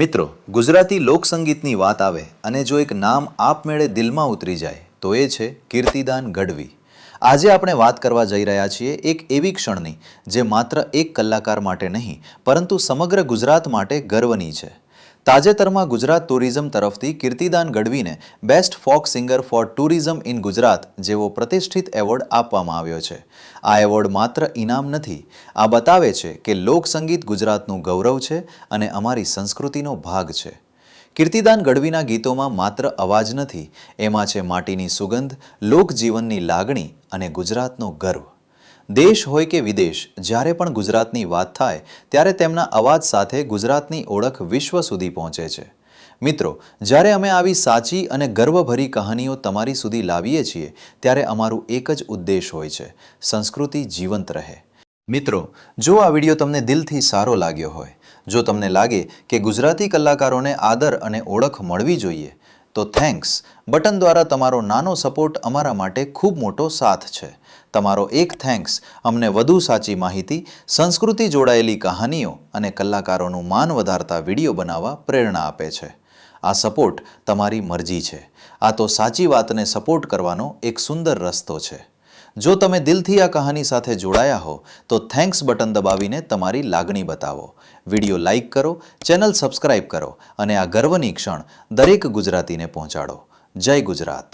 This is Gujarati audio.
મિત્રો, ગુજરાતી લોકસંગીતની વાત આવે અને જો એક નામ આપમેળે દિલમાં ઉતરી જાય તો એ છે કીર્તિદાન ગઢવી. આજે આપણે વાત કરવા જઈ રહ્યા છીએ એક એવી ક્ષણની જે માત્ર એક કલાકાર માટે નહીં પરંતુ સમગ્ર ગુજરાત માટે ગર્વની છે. તાજેતરમાં ગુજરાત ટુરિઝમ તરફથી કીર્તિદાન ગઢવીને best folk singer for tourism in Gujarat જેવો પ્રતિષ્ઠિત એવોર્ડ આપવામાં આવ્યો છે. આ એવોર્ડ માત્ર ઇનામ નથી, આ બતાવે છે કે લોકસંગીત ગુજરાતનું ગૌરવ છે અને અમારી સંસ્કૃતિનો ભાગ છે. કીર્તિદાન ગઢવીના ગીતોમાં માત્ર અવાજ નથી, એમાં છે માટીની સુગંધ, લોકજીવનની લાગણી અને ગુજરાતનો ગર્વ. દેશ હોય કે વિદેશ, જ્યારે પણ ગુજરાતની વાત થાય ત્યારે તેમના અવાજ સાથે ગુજરાતની ઓળખ વિશ્વ સુધી પહોંચે છે. મિત્રો, જ્યારે અમે આવી સાચી અને ગર્વભરી કહાનીઓ તમારી સુધી લાવીએ છીએ ત્યારે અમારું એક જ ઉદ્દેશ હોય છે, સંસ્કૃતિ જીવંત રહે. મિત્રો, જો આ વિડીયો તમને દિલથી સારો લાગ્યો હોય, જો તમને લાગે કે ગુજરાતી કલાકારોને આદર અને ઓળખ મળવી જોઈએ, તો થેન્ક્સ બટન દ્વારા તમારો નાનો સપોર્ટ અમારા માટે ખૂબ મોટો સાથ છે. તમારો એક થેન્ક્સ અમને વધુ સાચી માહિતી, સંસ્કૃતિ જોડાયેલી કહાનીઓ અને કલાકારોનું માન વધારતા વિડીયો બનાવવા પ્રેરણા આપે છે. આ સપોર્ટ તમારી મરજી છે. આ તો સાચી વાતને સપોર્ટ કરવાનો એક સુંદર રસ્તો છે. જો તમે દિલથી આ કહાની સાથે જોડાયા હો તો થેન્ક્સ બટન દબાવીને તમારી લાગણી બતાવો. વિડીયો લાઇક કરો, ચેનલ સબસ્ક્રાઇબ કરો અને આ ગર્વની ક્ષણ દરેક ગુજરાતીને પહોંચાડો. જય ગુજરાત.